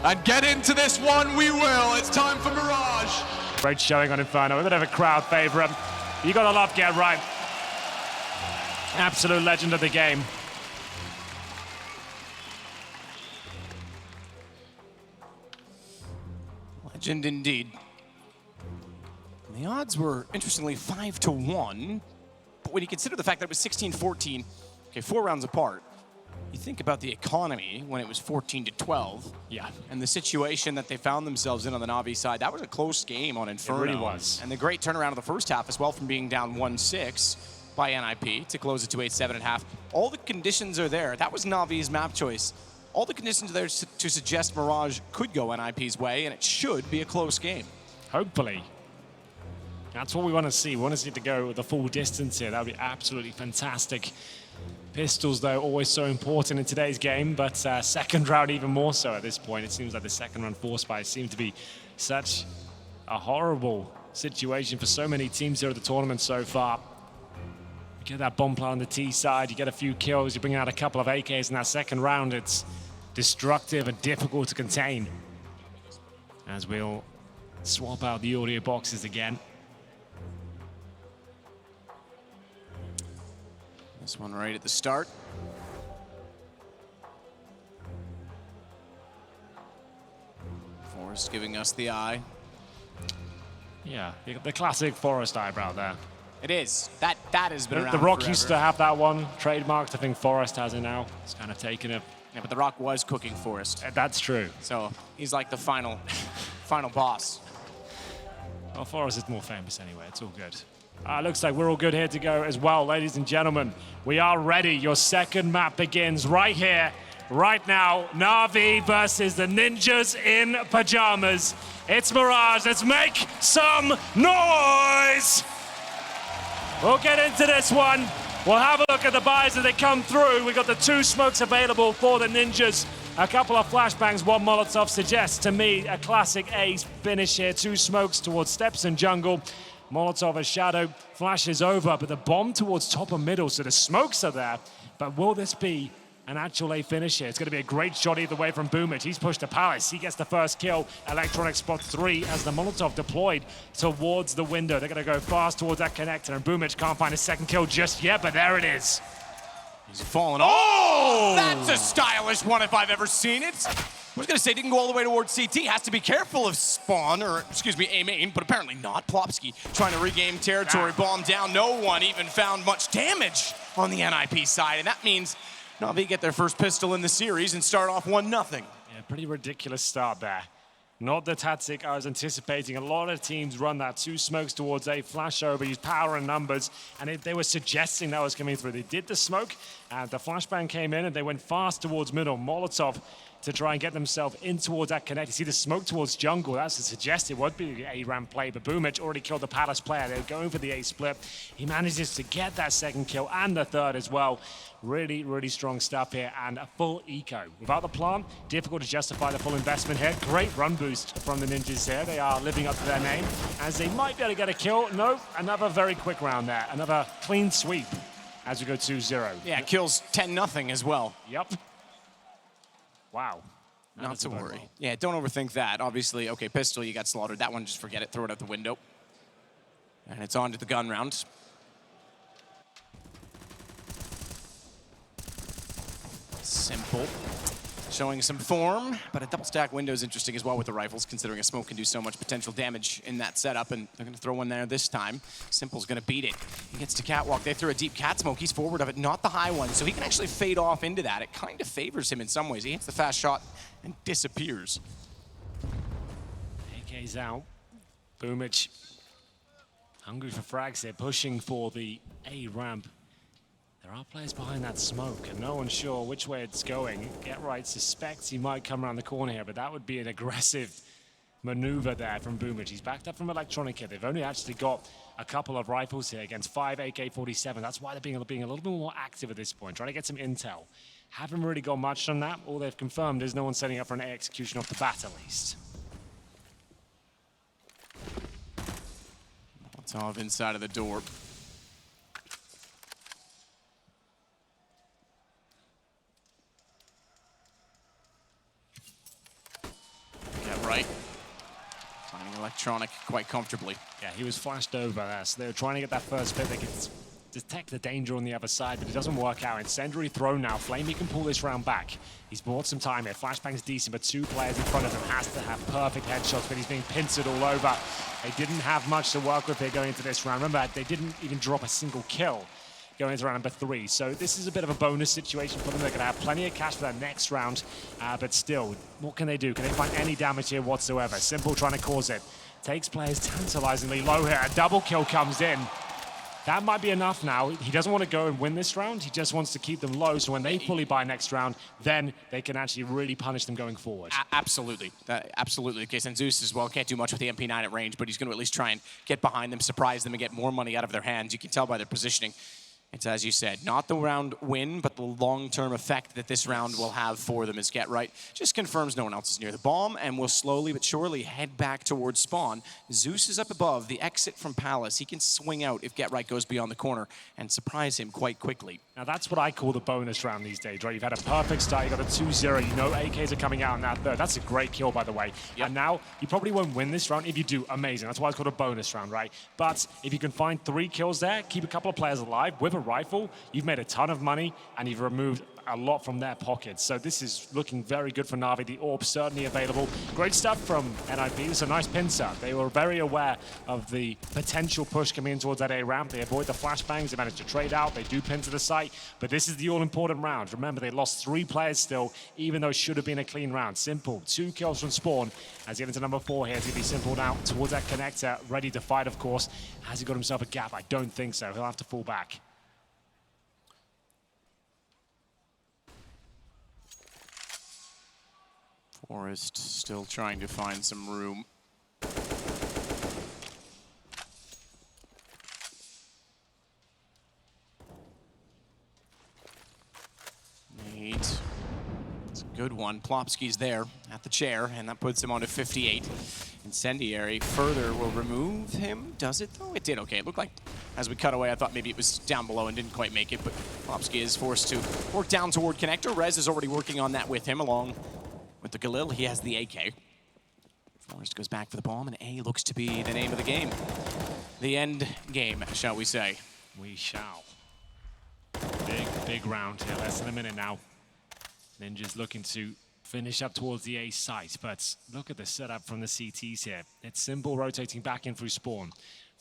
And get into this one we will. It's time for Mirage. Great showing on Inferno. A bit of a crowd favorite. You gotta love Get Right. Absolute legend of the game. Legend indeed. And the odds were, interestingly, 5-1. But when you consider the fact that it was 16-14, okay, 4 rounds apart, you think about the economy when it was 14-12. Yeah. And the situation that they found themselves in on the NaVi side, that was a close game on Inferno. It really was. And the great turnaround of the first half as well, from being down 1-6 by NiP to close it to 8-7 at half. All the conditions are there. That was NaVi's map choice. All the conditions are there to suggest Mirage could go NiP's way, and it should be a close game. Hopefully. That's what we want to see. We want to see it to go the full distance here. That would be absolutely fantastic. Pistols, though, always so important in today's game, but second round even more so at this point. It seems like the second round force fight seems to be such a horrible situation for so many teams here at the tournament so far. You get that bomb plant on the T side, you get a few kills, you bring out a couple of AKs in that second round. It's destructive and difficult to contain. As we'll swap out the audio boxes again. This one right at the start. Forrest giving us the eye. Yeah, the classic Forrest eyebrow there. It is. That has been around The Rock forever. used to have that one trademarked. I think Forrest has it now. It's kind of taken it. Yeah, but the Rock was cooking Forrest. That's true. So he's like the final boss. Well, Forrest is more famous anyway. It's all good. Looks like we're all good here to go as well, ladies and gentlemen. We are ready. Your second map begins right here, right now. NaVi versus the Ninjas in Pajamas. It's Mirage. Let's make some noise! We'll get into this one. We'll have a look at the buys as they come through. We've got the 2 smokes available for the Ninjas. A couple of flashbangs, 1 Molotov suggests to me a classic A finish here. 2 smokes towards steps and jungle. Molotov as shadow flashes over, but the bomb towards top and middle, so the smokes are there. But will this be an actual A finish here? It's going to be a great shot either way from Boomich. He's pushed to Palace. He gets the first kill. Electronic spot 3 as the Molotov deployed towards the window. They're going to go fast towards that connector, and Boomich can't find a second kill just yet, but there it is. He's fallen. Oh! That's a stylish one if I've ever seen it. I was going to say, didn't go all the way towards CT. Has to be careful of spawn, or excuse me, A-main, but apparently not. Plopsky trying to regain territory. Bomb down. No one even found much damage on the NiP side, and that means NaVi get their first pistol in the series and start off 1-0. Yeah, pretty ridiculous start there. Not the tactic I was anticipating. A lot of teams run that 2 smokes towards A, flash over, use power and numbers, and they were suggesting that was coming through. They did the smoke, and the flashbang came in, and they went fast towards middle. Molotov to try and get themselves in towards that connect. You see the smoke towards jungle. That's to suggest it would be an A-ramp play, but Boomich already killed the Palace player. They're going for the A split. He manages to get that second kill and the third as well. Really, really strong stuff here, and a full eco. Without the plant, difficult to justify the full investment here. Great run boost from the Ninjas here. They are living up to their name, as they might be able to get a kill. No, another very quick round there. Another clean sweep as we go 2-0. Yeah, kills 10-0 as well. Yep. Wow. Not to worry. Yeah, don't overthink that. Obviously, okay, pistol, you got slaughtered. That one, just forget it. Throw it out the window. And it's on to the gun round. Simple. Showing some form, but a double stack window is interesting as well with the rifles, considering a smoke can do so much potential damage in that setup, and they're going to throw one there this time. Simple's going to beat it. He gets to catwalk. They threw a deep cat smoke. He's forward of it, not the high one, so he can actually fade off into that. It kind of favors him in some ways. He hits the fast shot and disappears. AK's out. Boomich hungry for frags. They're pushing for the A ramp. There are players behind that smoke, and no one's sure which way it's going. Get Right suspects he might come around the corner here, but that would be an aggressive maneuver there from Boomich. He's backed up from Electronic here. They've only actually got a couple of rifles here against 5 AK-47. That's why they're being a little bit more active at this point, trying to get some intel. Haven't really got much on that. All they've confirmed is no one's setting up for an A execution off the bat, at least. Molotov inside of the door. right. Finding Electronic quite comfortably. Yeah, he was flashed over there, so they were trying to get that first bit. They could detect the danger on the other side, but it doesn't work out. Incendiary thrown now. Flamey can pull this round back. He's bought some time here. Flashbang's decent, but 2 players in front of him has to have perfect headshots, but he's being pincered all over. They didn't have much to work with here going into this round. Remember, they didn't even drop a single kill going into round number 3. So this is a bit of a bonus situation for them. They're going to have plenty of cash for that next round, but still, what can they do? Can they find any damage here whatsoever? Simple trying to cause it. Takes players tantalizingly low here. A double kill comes in. That might be enough now. He doesn't want to go and win this round. He just wants to keep them low, so when they fully buy next round, then they can actually really punish them going forward. Absolutely. Absolutely the case. And Zeus as well can't do much with the MP9 at range, but he's going to at least try and get behind them, surprise them, and get more money out of their hands. You can tell by their positioning. It's, as you said, not the round win, but the long-term effect that this round will have for them is Get Right. Just confirms no one else is near the bomb, and will slowly but surely head back towards spawn. Zeus is up above, the exit from Palace. He can swing out if Get Right goes beyond the corner and surprise him quite quickly. Now that's what I call the bonus round these days, right? You've had a perfect start, you got a 2-0, you know AKs are coming out in that third. That's a great kill, by the way. Yep. And now, you probably won't win this round. If you do, amazing. That's why it's called a bonus round, right? But if you can find 3 kills there, keep a couple of players alive with a rifle, you've made a ton of money, and you've removed a lot from their pockets. So this is looking very good for NaVi. The orb certainly available. Great stuff from NiP. It's a nice pincer. They were very aware of the potential push coming in towards that A ramp. They avoid the flashbangs. They managed to trade out. They do pin to the site. But this is the all-important round. Remember, they lost 3 players still, even though it should have been a clean round. Simple. 2 kills from spawn. As he gets into number 4 here, it's going to be Simple now towards that connector. Ready to fight, of course. Has he got himself a gap? I don't think so. He'll have to fall back. Forrest still trying to find some room. Nate. It's a good one. Plopsky's there at the chair, and that puts him on to 58. Incendiary further will remove him. Does it, though? It did. Okay, it looked like, as we cut away, I thought maybe it was down below and didn't quite make it, but Plopsky is forced to work down toward connector. Rez is already working on that with him, along with the Galil. He has the AK. Forrest goes back for the bomb, and A looks to be the name of the game. The end game, shall we say. We shall. Big round here. Less than a minute now. Ninja's looking to finish up towards the A site, but look at the setup from the CTs here. It's Simple rotating back in through spawn.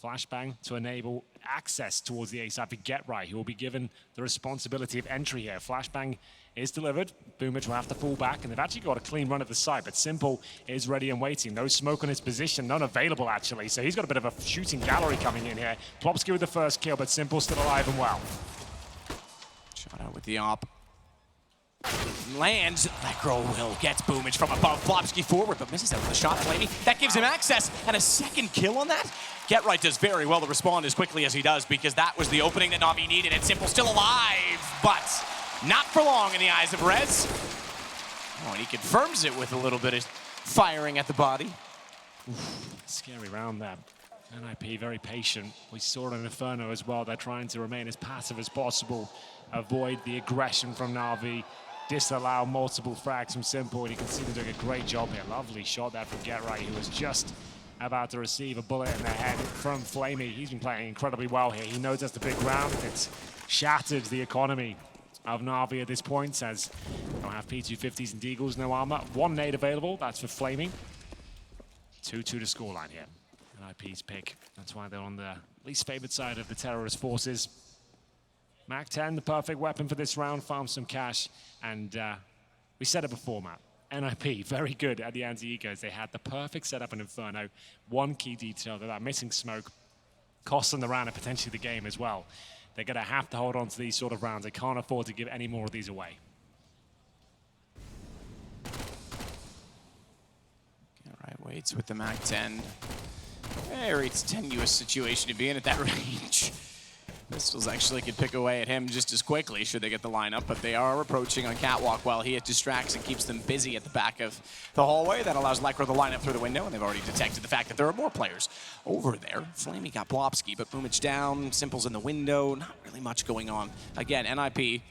Flashbang to enable access towards the A site for Get Right, who will be given the responsibility of entry here. Flashbang is delivered. Boomich will have to fall back, and they've actually got a clean run at the site, but Simple is ready and waiting. No smoke on his position, none available actually, so he's got a bit of a shooting gallery coming in here. Plopsky with the first kill, but Simple still alive and well. Shot out with the op. Lands. Necro will get Boomich from above. Plopsky forward, but misses out with the shot. Flamey. That gives him access, and a second kill on that. Get Right does very well to respond as quickly as he does, because that was the opening that NaVi needed, and Simple still alive, but not for long in the eyes of Rez. Oh, and he confirms it with a little bit of firing at the body. Oof, scary round there. NiP very patient. We saw it in Inferno as well. They're trying to remain as passive as possible, avoid the aggression from NaVi, disallow multiple frags from Simple, and you can see them doing a great job here. Lovely shot there from Get Right, who was just about to receive a bullet in the head from Flamey. He's been playing incredibly well here. He knows that's the big round. It's shattered the economy of NaVi at this point, as they don't have P250s and Deagles, no armor. 1 nade available, that's for Flaming. 2-2 to scoreline here. NiP's pick. That's why they're on the least favored side of the terrorist forces. Mac-10, the perfect weapon for this round, farm some cash, and we said it before, Matt. NiP, very good at the anti-egos. They had the perfect setup in Inferno. 1 key detail, that missing smoke cost them the round and potentially the game as well. They're going to have to hold on to these sort of rounds. They can't afford to give any more of these away. All right, waits with the Mac-10. Very tenuous situation to be in at that range. Pistols actually could pick away at him just as quickly should they get the lineup, but they are approaching on catwalk while he distracts and keeps them busy at the back of the hallway. That allows Lekro to line up through the window, and they've already detected the fact that there are more players over there. Flamey got Plopsky, but Boomich down, Simple's in the window, not really much going on. Again, NiP,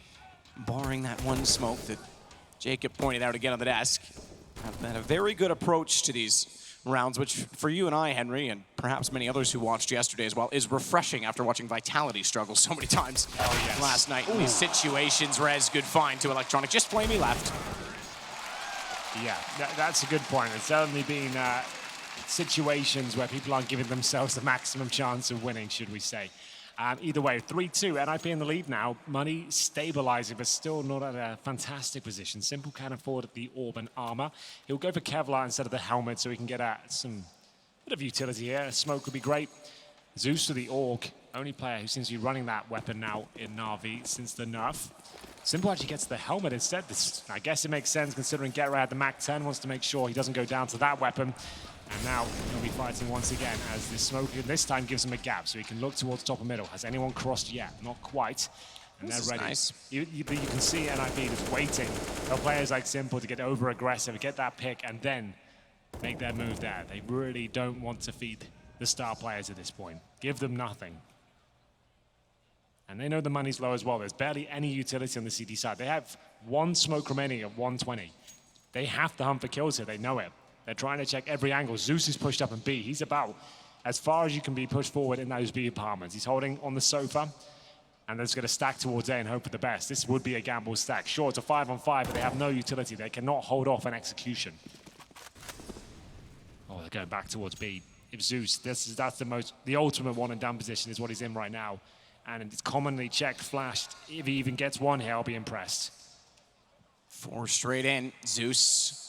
barring that 1 smoke that Jacob pointed out again on the desk, have had a very good approach to these rounds, which for you and I, Henry, and perhaps many others who watched yesterday as well, is refreshing after watching Vitality struggle so many times last night. In these situations, Rez, good find to Electronic. Just flamey left. Yeah, that's a good point. It's certainly been situations where people aren't giving themselves the maximum chance of winning, should we say. Either way, 3-2, NiP in the lead now. Money stabilizing, but still not at a fantastic position. Simple can't afford the orb and armor. He'll go for Kevlar instead of the helmet so he can get some bit of utility here. Smoke would be great. Zeus to the Orc, only player who seems to be running that weapon now in NaVi since the nerf. Simple actually gets the helmet instead. I guess it makes sense considering Get Right at the Mach 10 wants to make sure he doesn't go down to that weapon. And now he'll be fighting once again as the smoke this time gives him a gap so he can look towards top and middle. Has anyone crossed yet? Not quite. And they're ready. Nice. You can see NiP just waiting for players like Simple to get over aggressive, get that pick, and then make their move there. They really don't want to feed the star players at this point. Give them nothing. And they know the money's low as well. There's barely any utility on the CD side. They have one smoke remaining at 120. They have to hunt for kills here. They know it. They're trying to check every angle. Zeus is pushed up in B. He's about as far as you can be pushed forward in those B apartments. He's holding on the sofa, and they're just going to stack towards A and hope for the best. This would be a gamble stack. Sure, it's a 5-on-5, but they have no utility. They cannot hold off an execution. Oh, they're going back towards B. If Zeus, that's the ultimate one-and-done position is what he's in right now. And it's commonly checked, flashed. If he even gets one here, I'll be impressed. 4 straight in. Zeus.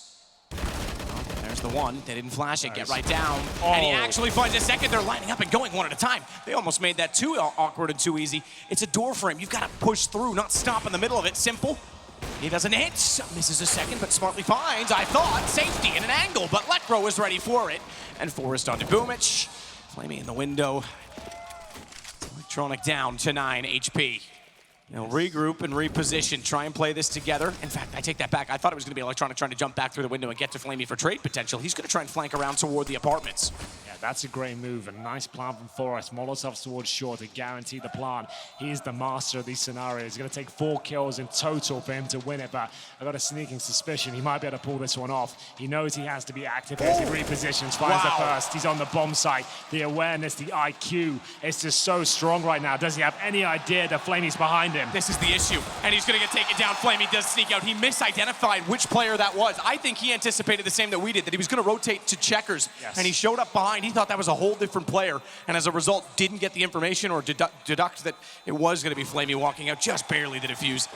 There's the one. They didn't flash it. Get right down. And he actually finds a second. They're lining up and going one at a time. They almost made that too awkward and too easy. It's a door frame. You've got to push through, not stop in the middle of it. Simple. He doesn't hit. Misses a second, but smartly finds, I thought, safety in an angle. But Lecro is ready for it. And Forrest onto Boomich. Flamey in the window. Electronic down to 9 HP. They'll regroup and reposition, try and play this together. In fact, I take that back. I thought it was going to be Electronic trying to jump back through the window and get to Flamey for trade potential. He's going to try and flank around toward the apartments. Yeah, that's a great move. A nice plant from Forrest. Molotovs towards short to guarantee the plant. He is the master of these scenarios. He's going to take 4 kills in total for him to win it, but I've got a sneaking suspicion he might be able to pull this one off. He knows he has to be active as he repositions, finds the first. He's on the bomb site. The awareness, the IQ, it's just so strong right now. Does he have any idea that Flamey's behind him? This is the issue. And he's going to get taken down. Flamey does sneak out. He misidentified which player that was. I think he anticipated the same that we did, that he was going to rotate to checkers. Yes. And he showed up behind. He thought that was a whole different player. And as a result, didn't get the information or deduct that it was going to be Flamey walking out just barely the defuse.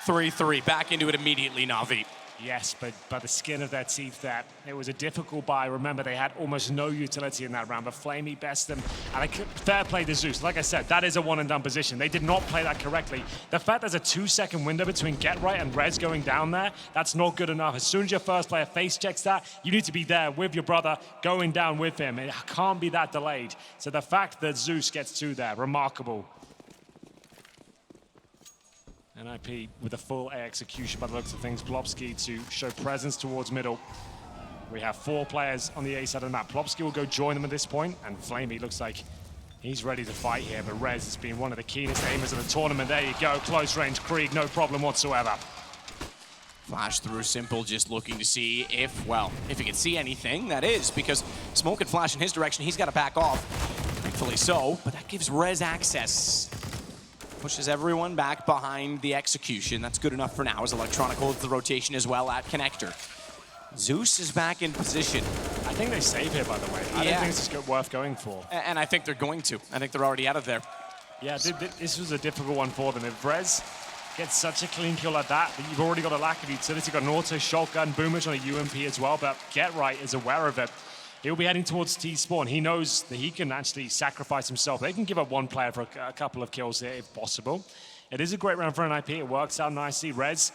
3-3. Back into it immediately, NaVi. Yes, but by the skin of their teeth that it was a difficult buy. Remember, they had almost no utility in that round, but Flamey best them. And fair play to Zeus. Like I said, that is a one-and-done position. They did not play that correctly. The fact there's a 2-second window between Get Right and Rez going down there, that's not good enough. As soon as your first player face checks that, you need to be there with your brother, going down with him. It can't be that delayed. So the fact that Zeus gets 2 there, remarkable. NiP with a full A execution by the looks of things. Plopsky to show presence towards middle. We have 4 players on the A side of the map. Plopsky will go join them at this point, and Flamey looks like he's ready to fight here, but Rez has been one of the keenest aimers of the tournament. There you go, close range Krieg, no problem whatsoever. Flash through Simple, just looking to see if he can see anything, that is, because smoke and flash in his direction, he's got to back off. Thankfully so, but that gives Rez access. Pushes everyone back behind the execution. That's good enough for now as Electronic holds the rotation as well at connector. Zeus is back in position. I think they save here, by the way. I don't think this is worth going for. And I think they're going to. I think they're already out of there. Yeah, this was a difficult one for them. If Rez gets such a clean kill like that, you've already got a lack of utility. You've got an auto shotgun, Boomage on a UMP as well, but Get Right is aware of it. He'll be heading towards T-spawn. He knows that he can actually sacrifice himself. They can give up one player for a couple of kills here if possible. It is a great round for NiP. It works out nicely. Rez,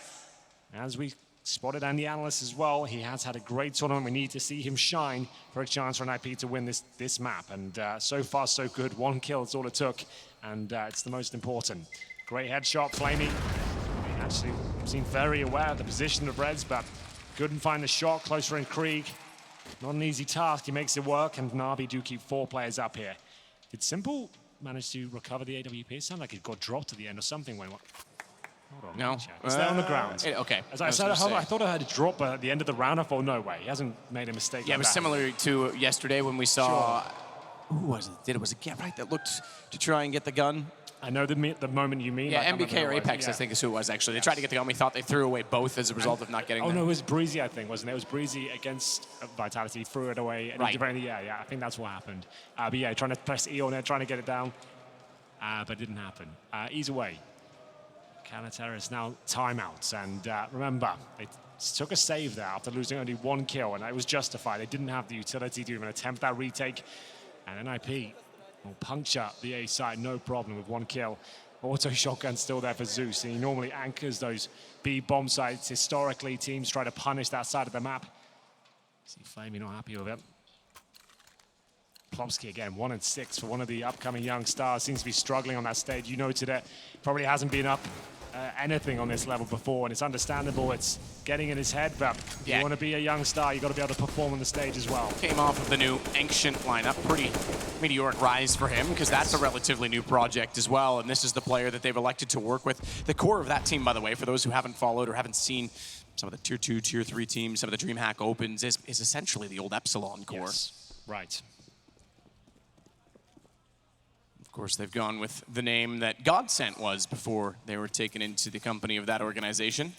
as we spotted and the analyst as well, he has had a great tournament. We need to see him shine for a chance for NiP to win this map. And so far, so good. 1 kill is all it took, and it's the most important. Great headshot, Flamey. He actually seemed very aware of the position of Rez, but couldn't find the shot. Close range Krieg. Not an easy task. He makes it work, and NaVi do keep 4 players up here. Did Simple manage to recover the AWP? It sounded like it got dropped at the end or something. Hold on. No. It's there on the ground. Okay. As I said, I thought I heard a drop at the end of the round. I thought, no way. He hasn't made a mistake. Yeah, like it was that. similar to yesterday when we saw... Who was it? It was a Get Right that looked to try and get the gun. I know the moment you mean. Yeah, MBK or Apex, I think is who it was, actually. They tried to get the gun. We thought they threw away both as a result of not getting Oh, them. no, it was Breezy, I think, wasn't it? It was Breezy against Vitality. He threw it away. And Right. Yeah, I think that's what happened. But yeah, trying to press E on it, trying to get it down. But it didn't happen. Either way, Counter-Terrorists now timeouts. And remember, they took a save there after losing only 1 kill, and it was justified. They didn't have the utility to even attempt that retake. And NiP will puncture the A side, no problem with 1 kill. Auto shotgun still there for Zeus, and he normally anchors those B bomb sites. Historically, teams try to punish that side of the map. See Flamey not happy with it. Plomsky again, 1 and 6 for one of the upcoming young stars. Seems to be struggling on that stage. You noted it. Probably hasn't been up anything on this level before, and it's understandable. It's getting in his head, but if you want to be a young star, you got to be able to perform on the stage as well. Came off of the new Ancient lineup. Pretty meteoric rise for him, because that's a relatively new project as well, and this is the player that they've elected to work with. The core of that team, by the way, for those who haven't followed or haven't seen some of the Tier 2, Tier 3 teams, some of the DreamHack Opens, is essentially the old Epsilon core. Yes. Right. Of course, they've gone with the name that Godsent was before they were taken into the company of that organization.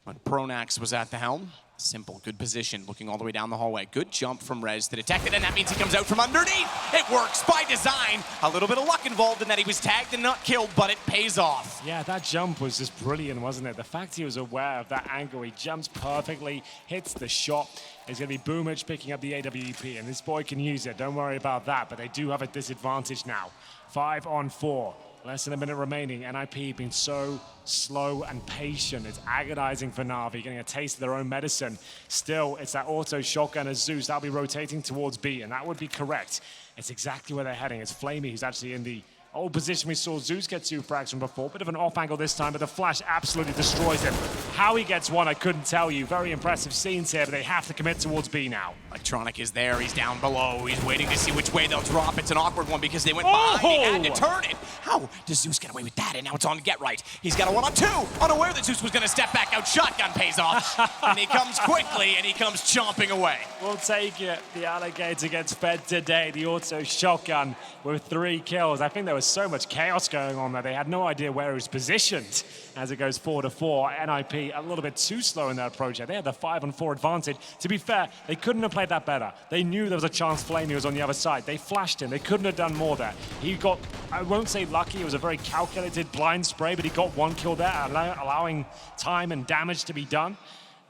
When Pronax was at the helm, simple, good position, looking all the way down the hallway. Good jump from Rez to detect it, and that means he comes out from underneath. It works by design. A little bit of luck involved in that he was tagged and not killed, but it pays off. Yeah, that jump was just brilliant, wasn't it? The fact he was aware of that angle, he jumps perfectly, hits the shot. It's going to be Boomich picking up the AWP, and this boy can use it. Don't worry about that, but they do have a disadvantage now. 5 on 4. Less than a minute remaining. NiP being so slow and patient. It's agonizing for NaVi, getting a taste of their own medicine. Still, it's that auto shotgun as Zeus. That'll be rotating towards B, and that would be correct. It's exactly where they're heading. It's Flamey who's actually in the old position we saw Zeus get 2 frags from before. Bit of an off angle this time, but the flash absolutely destroys him. How he gets 1, I couldn't tell you. Very impressive scenes here, but they have to commit towards B now. Electronic is there, he's down below, he's waiting to see which way they'll drop. It's an awkward one because they went behind, he had to turn it. How does Zeus get away with that? And now it's on Get Right. He's got a 1-on-2, unaware that Zeus was gonna step back out. Shotgun pays off, and he comes quickly, and he comes chomping away. We'll take it. The Alligator gets fed today. The auto shotgun with 3 kills. I think there was so much chaos going on there. They had no idea where he was positioned as it goes 4-4. NiP a little bit too slow in their approach. They had the 5-on-4 advantage. To be fair, they couldn't have played that better. They knew there was a chance Flamey was on the other side. They flashed him. They couldn't have done more there. He got, I won't say lucky, it was a very calculated blind spray, but he got 1 kill there, allowing time and damage to be done.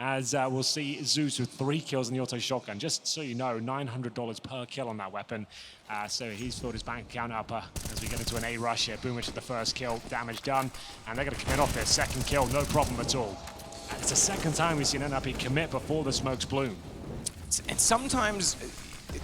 As we'll see Zeus with 3 kills in the auto shotgun. Just so you know, $900 per kill on that weapon. So he's filled his bank account up as we get into an A rush here. Boomich with the first kill, damage done. And they're going to commit off their second kill, no problem at all. And it's the second time we've seen NiP commit before the smokes bloom. And sometimes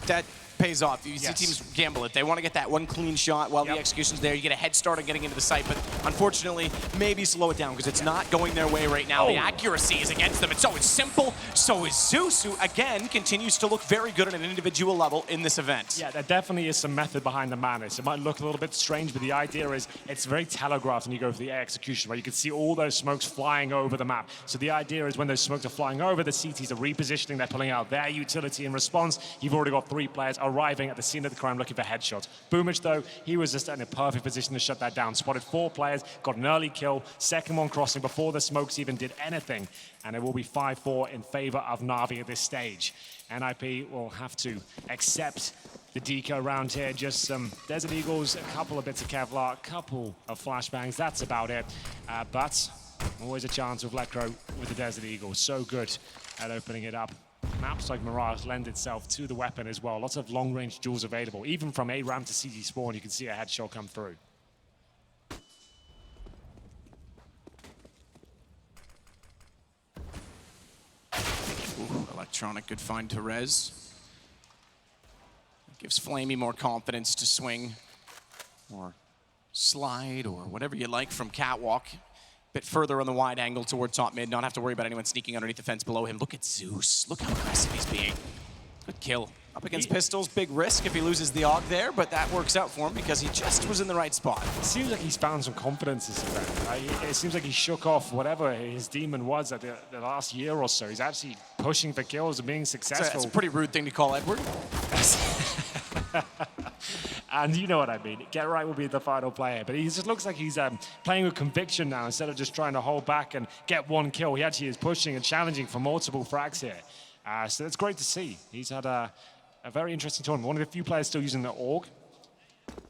that pays off. You see teams gamble it. They want to get that 1 clean shot while the execution's there. You get a head start on getting into the site, but unfortunately, maybe slow it down because it's not going their way right now. The accuracy is against them, and so it's simple. So is Zeus, who again continues to look very good at an individual level in this event. Yeah, there definitely is some method behind the madness. It might look a little bit strange, but the idea is it's very telegraphed when you go for the execution, where you can see all those smokes flying over the map. So the idea is when those smokes are flying over, the CTs are repositioning, they're pulling out their utility in response. You've already got 3 players arriving at the scene of the crime looking for headshots. Boomich, though, he was just in a perfect position to shut that down. Spotted 4 players, got an early kill, second one crossing before the smokes even did anything, and it will be 5-4 in favor of NaVi at this stage. NiP will have to accept the deco around here, just some Desert Eagles, a couple of bits of Kevlar, a couple of flashbangs, that's about it. But always a chance with Lecro with the Desert Eagle. So good at opening it up. Maps like Mirage lend itself to the weapon as well. Lots of long-range duels available. Even from A-Ram to CT spawn, you can see a headshot come through. Ooh, Electronic, good find to Rez. Gives Flamey more confidence to swing or slide or whatever you like from Catwalk. Bit further on the wide angle toward top mid, not have to worry about anyone sneaking underneath the fence below him. Look at Zeus. Look how aggressive he's being. Good kill Up against pistols, big risk if he loses the AUG there, but that works out for him because he just was in the right spot. It seems like he's found some confidence this event. It seems like he shook off whatever his demon was at the last year or so. He's actually pushing for kills and being successful. That's a pretty rude thing to call Edward. And you know what I mean. Get Right will be the final player, but he just looks like he's playing with conviction now instead of just trying to hold back and get one kill. He actually is pushing and challenging for multiple frags here. So it's great to see. He's had a very interesting tournament. One of the few players still using the AUG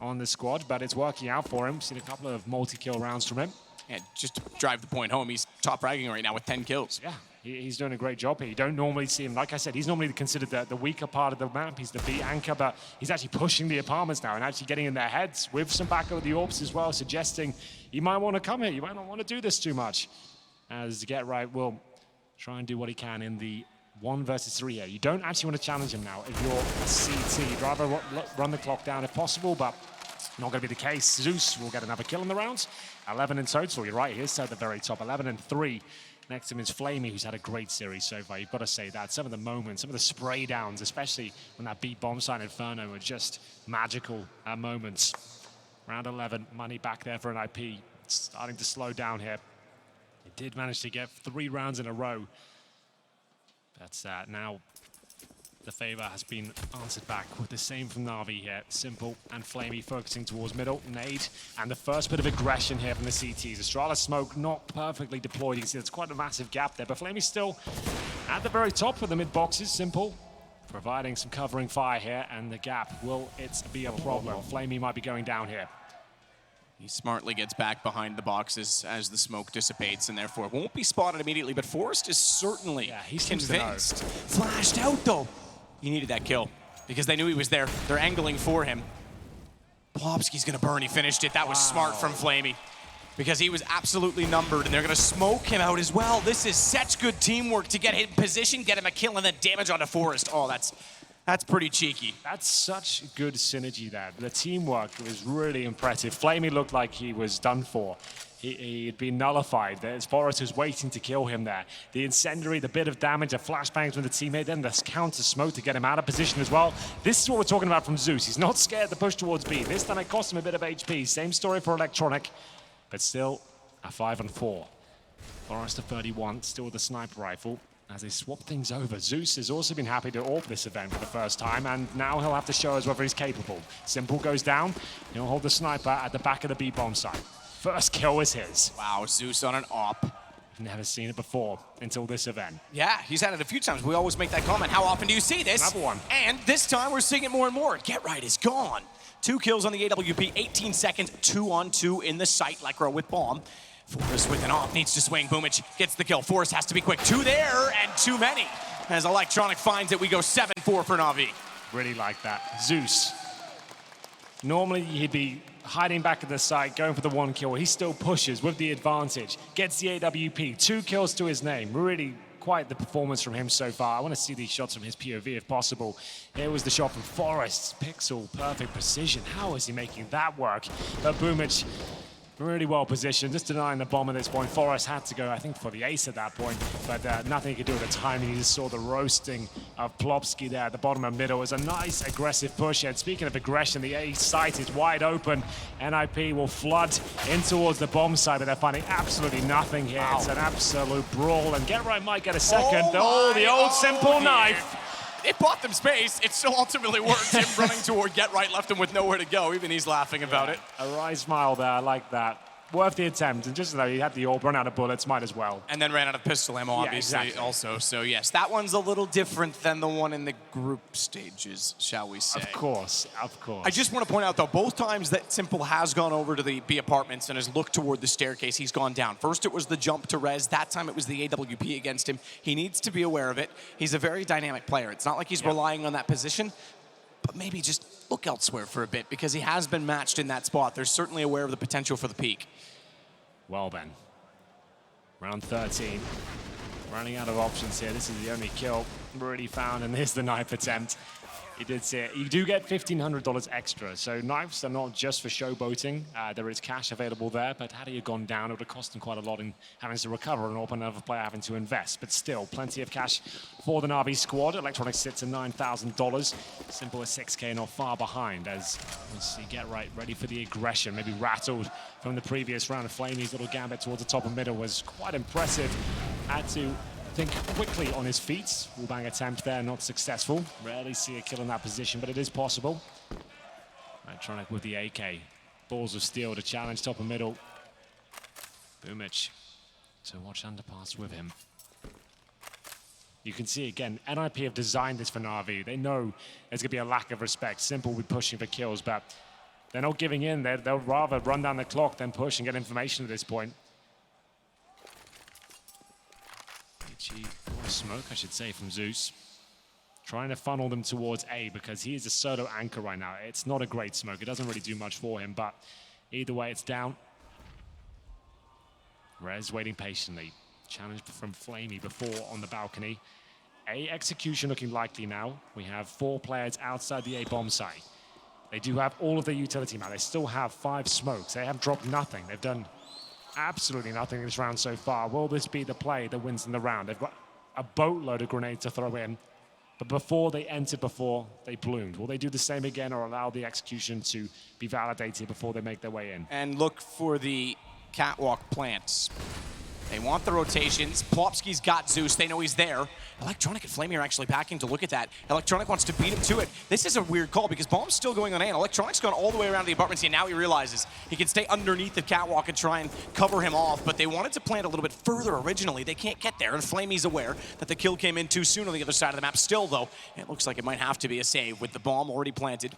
on the squad, but it's working out for him. Seen a couple of multi-kill rounds from him. And just to drive the point home, he's top fragging right now with 10 kills. Yeah, he's doing a great job here. You don't normally see him, like I said, he's normally considered the weaker part of the map. He's the B anchor, but he's actually pushing the apartments now and actually getting in their heads with some backup of the AWPs as well, suggesting you might want to come here. You might not want to do this too much. As Get Right will try and do what he can in the 1 versus 3 here. You don't actually want to challenge him now if you're a CT. You'd rather run the clock down if possible, but not going to be the case. Zeus will get another kill in the rounds. 11 in total. You're right, he's at the very top. 11 and 3. Next to him is Flamey, who's had a great series so far. You've got to say that. Some of the moments, some of the spray downs, especially when that beat bomb sign Inferno, were just magical moments. Round 11, money back there for an NiP. It's starting to slow down here. He did manage to get 3 rounds in a row. That's now the favor has been answered back with the same from NaVi here. Simple and Flamey focusing towards middle. Nade and the first bit of aggression here from the CTs. Astrala smoke not perfectly deployed. You can see there's quite a massive gap there, but Flamey's still at the very top of the mid boxes. Simple providing some covering fire here, and the gap, will it be a problem? Flamey might be going down here. He smartly gets back behind the boxes as the smoke dissipates, and therefore won't be spotted immediately, but Forrest is certainly convinced. Flashed out, though. He needed that kill because they knew he was there. They're angling for him. Plopsky's going to burn. He finished it. That was smart from Flamey because he was absolutely numbered, and they're going to smoke him out as well. This is such good teamwork to get him in position, get him a kill, and then damage onto Forrest. Oh, that's pretty cheeky. That's such good synergy there. The teamwork was really impressive. Flamey looked like he was done for. He had been nullified. As Forrest was waiting to kill him there. The incendiary, the bit of damage, the flashbangs from the teammate, then the counter smoke to get him out of position as well. This is what we're talking about from Zeus. He's not scared to push towards B. This time it cost him a bit of HP. Same story for Electronic, but still a 5 and 4. Forrest at 31, still with the sniper rifle. As they swap things over, Zeus has also been happy to AWP this event for the first time, and now he'll have to show us whether he's capable. Simple goes down, he'll hold the sniper at the back of the B bomb site. First kill was his. Wow, Zeus on an AWP. Never seen it before until this event. Yeah, he's had it a few times. We always make that comment. How often do you see this? Another one. And this time we're seeing it more and more. Get Right is gone. 2 kills on the AWP, 18 seconds, 2-on-2 in the site, Lycra with bomb. Forrest with an AWP, needs to swing. Boomich gets the kill. Forrest has to be quick. 2 there and too many. As Electronic finds it, we go 7-4 for NaVi. Really like that. Zeus. Normally he'd be hiding back at the site, going for the 1 kill. He still pushes with the advantage. Gets the AWP. 2 kills to his name. Really quite the performance from him so far. I want to see these shots from his POV if possible. Here was the shot from Forrest. Pixel, perfect precision. How is he making that work? But Boomich, really well positioned, just denying the bomb at this point. Forrest had to go, I think, for the ace at that point, but nothing he could do at the timing. You just saw the roasting of Plopsky there at the bottom of middle. It was a nice aggressive push. And speaking of aggression, the A site is wide open. NiP will flood in towards the bomb site, but they're finding absolutely nothing here. Wow. It's an absolute brawl, and Get Right might get a second. Oh, the old simple knife. It bought them space. It still ultimately worked. Him running toward Get Right left him with nowhere to go. Even he's laughing about it. A wry smile there. I like that. Worth the attempt. And just though he had the AWP, run out of bullets, might as well. And then ran out of pistol ammo, obviously, also. So, yes, that one's a little different than the one in the group stages, shall we say. Of course, of course. I just want to point out, though, both times that Simple has gone over to the B apartments and has looked toward the staircase, he's gone down. First, it was the jump to res. That time, it was the AWP against him. He needs to be aware of it. He's a very dynamic player. It's not like he's relying on that position, but maybe just look elsewhere for a bit because he has been matched in that spot. They're certainly aware of the potential for the peak. Well then, round 13, running out of options here. This is the only kill really found, and here's the knife attempt. You did see it. You do get $1,500 extra. So knives are not just for showboating. There is cash available there, but had he gone down, it would have cost him quite a lot in having to recover and open another player having to invest. But still, plenty of cash for the NaVi squad. Electronic sits at $9,000. Simple at 6K, not far behind as we see get right, ready for the aggression. Maybe rattled from the previous round. Flamey's little gambit towards the top and middle was quite impressive. Had to think quickly on his feet. Wall-bang attempt there, not successful. Rarely see a kill in that position, but it is possible. Electronic with the AK. Balls of steel to challenge top and middle. Boomich to watch underpass with him. You can see again, NiP have designed this for NaVi. They know there's going to be a lack of respect. Simple with pushing for kills, but they're not giving in. They'll rather run down the clock than push and get information at this point. Smoke, I should say, from Zeus. Trying to funnel them towards A because he is a solo anchor right now. It's not a great smoke. It doesn't really do much for him, but either way, it's down. Rez waiting patiently. Challenge from Flamey before on the balcony. A execution looking likely now. We have 4 players outside the A bomb site. They do have all of their utility now. They still have 5 smokes. They have dropped nothing. They've done absolutely nothing in this round so far. Will this be the play that wins in the round? They've got a boatload of grenades to throw in, but before they entered, before they bloomed. Will they do the same again or allow the execution to be validated before they make their way in? And look for the catwalk plants. They want the rotations. Plopsky's got Zeus. They know he's there. Electronic and Flamey are actually backing to look at that. Electronic wants to beat him to it. This is a weird call because Bomb's still going on A, and Electronic's gone all the way around the apartments, and now he realizes he can stay underneath the catwalk and try and cover him off, but they wanted to plant a little bit further originally. They can't get there, and Flamey's aware that the kill came in too soon on the other side of the map. Still, though, it looks like it might have to be a save with the bomb already planted.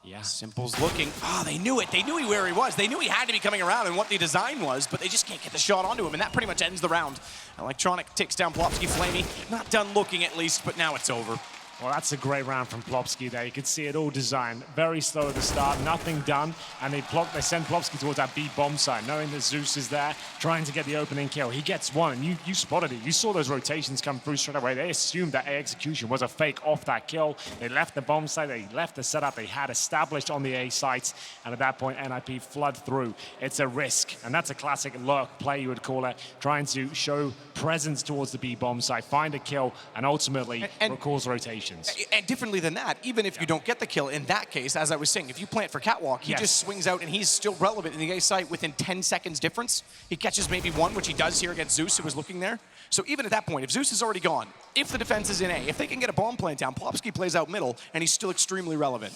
Yeah. Simple's looking. Ah, they knew it. They knew where he was. They knew he had to be coming around and what the design was, but they just can't get the shot onto him, and that pretty much ends the round. Electronic takes down Plopsky. Flamey, not done looking at least, but now it's over. Well, that's a great round from Plopsky there. You can see it all designed. Very slow at the start, nothing done. And they send Plopsky towards that B bomb side, knowing that Zeus is there, trying to get the opening kill. He gets one, and you spotted it. You saw those rotations come through straight away. They assumed that A execution was a fake off that kill. They left the bomb site, they left the setup they had established on the A sites. And at that point, NiP flood through. It's a risk, and that's a classic lurk play, you would call it, trying to show presence towards the B bomb site, find a kill, and ultimately cause rotation. And differently than that, even if you don't get the kill, in that case, as I was saying, if you plant for catwalk, he just swings out and he's still relevant in the A site within 10 seconds difference. He catches maybe one, which he does here against Zeus, who was looking there. So even at that point, if Zeus is already gone, if the defense is in A, if they can get a bomb plant down, Plopsky plays out middle, and he's still extremely relevant.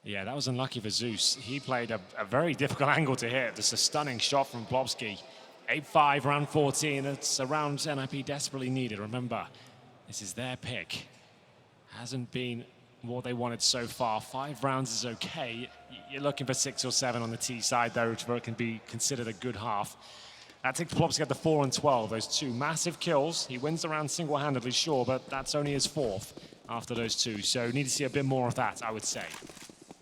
Yeah, that was unlucky for Zeus. He played a very difficult angle to hit. Just a stunning shot from Plopsky. 8-5, round 14. It's a round NiP desperately needed. Remember, this is their pick. Hasn't been what they wanted so far. 5 rounds is okay. You're looking for 6 or 7 on the T side, though, where it can be considered a good half. That takes Plopsky at the 4 and 12. Those 2 massive kills. He wins the round single-handedly, sure, but that's only his 4th after those 2. So need to see a bit more of that, I would say.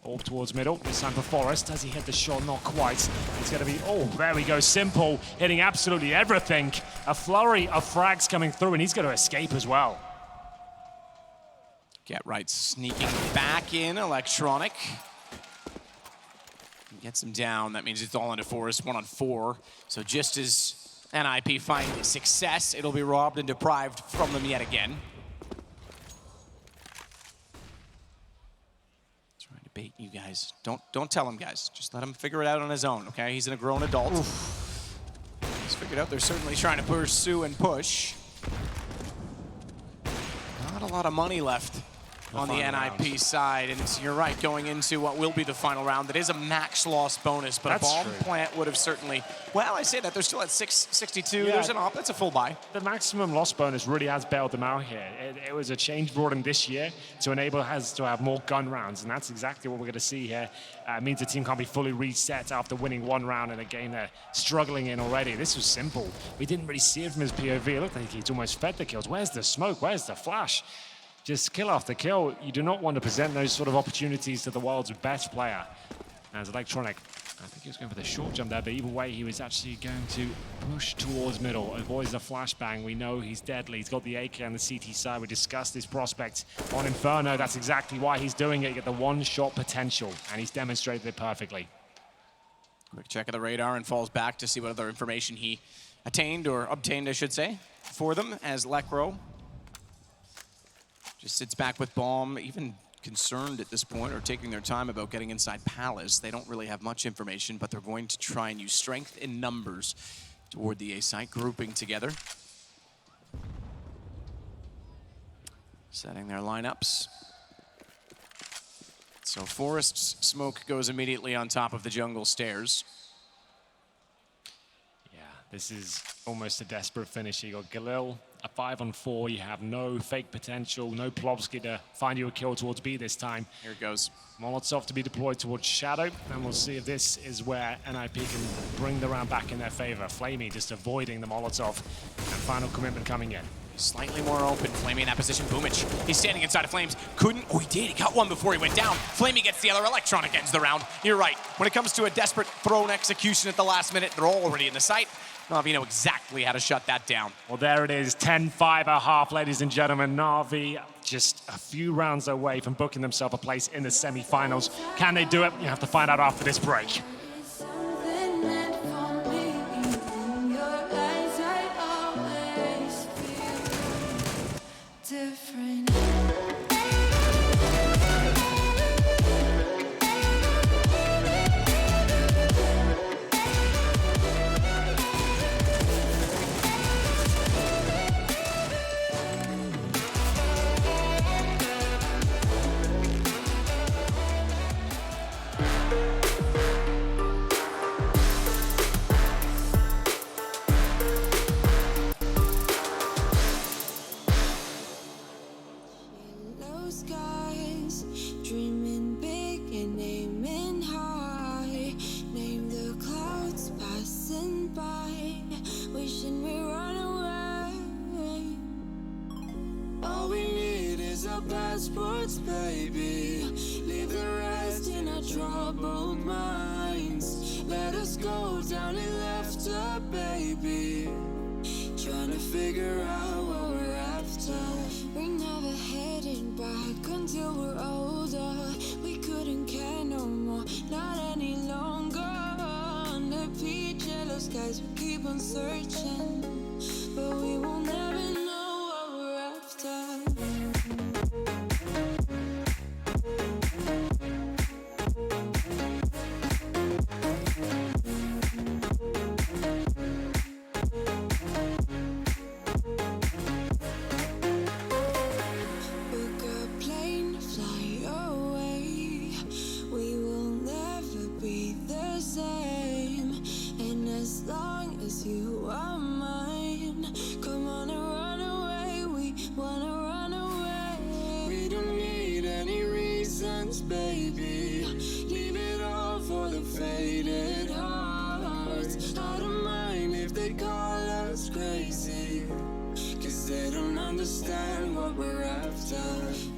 Orb towards middle. This time for Forest. Does he hit the shot? Not quite. It's going to be... Oh, there we go. Simple hitting absolutely everything. A flurry of frags coming through, and he's going to escape as well. Get right, sneaking back in, Electronic. Gets him down. That means it's all into Forest, 1 on 4. So just as NiP find success, it'll be robbed and deprived from them yet again. Trying to bait you guys. Don't tell him, guys. Just let him figure it out on his own, okay? He's a grown adult. Oof. He's figured out they're certainly trying to pursue and push. Not a lot of money left on the NiP side, and you're right, going into what will be the final round. That is a max loss bonus, but That's a bomb true. plant would have certainly... Well, I say that, they're still at 662. Yeah. There's an op, that's a full buy. The maximum loss bonus really has bailed them out here. It was a change brought in this year to enable us to have more gun rounds, and that's exactly what we're going to see here. It means the team can't be fully reset after winning 1 round in a game they're struggling in already. This was simple. We didn't really see it from his POV. It looked like he's almost fed the kills. Where's the smoke? Where's the flash? Just kill after kill. You do not want to present those sort of opportunities to the world's best player. As Electronic I think he was going for the short jump there, but either way, he was actually going to push towards middle. Avoids the flashbang. We know he's deadly. He's got the AK on the CT side. We discussed his prospect on Inferno. That's exactly why he's doing it. You get the one-shot potential, and he's demonstrated it perfectly. Quick check of the radar and falls back to see what other information he attained, or obtained, I should say, for them, as Lekro just sits back with bomb, even concerned at this point, or taking their time about getting inside Palace. They don't really have much information, but they're going to try and use strength in numbers toward the A site, grouping together. Setting their lineups. So Forest's smoke goes immediately on top of the jungle stairs. Yeah, this is almost a desperate finish. You got Galil, a 5-on-4. You have no fake potential, no Plobsky to find you a kill towards B this time. Here it goes. Molotov to be deployed towards Shadow, and we'll see if this is where NiP can bring the round back in their favor. Flamey just avoiding the Molotov, and final commitment coming in. Slightly more open, Flamey in that position. Boomich, he's standing inside of Flames. Couldn't, oh he did, he got one before he went down. Flamey gets the other, Electronic ends the round. You're right, when it comes to a desperate thrown execution at the last minute, they're already in the site. NaVi know exactly how to shut that down. Well, there it is, 10-5 a half, ladies and gentlemen. NaVi just a few rounds away from booking themselves a place in the semi-finals. Can they do it? You have to find out after this break. Passports, baby. Leave the rest in our troubled minds. Let us go down and left up, baby. Trying to figure out what we're after. We're never heading back until we're older. We couldn't care no more, not any longer. Under peach yellow skies, we keep on searching, but we will never know what we're after. Baby, leave it all for the faded hearts. I don't mind if they call us crazy, cause they don't understand what we're after.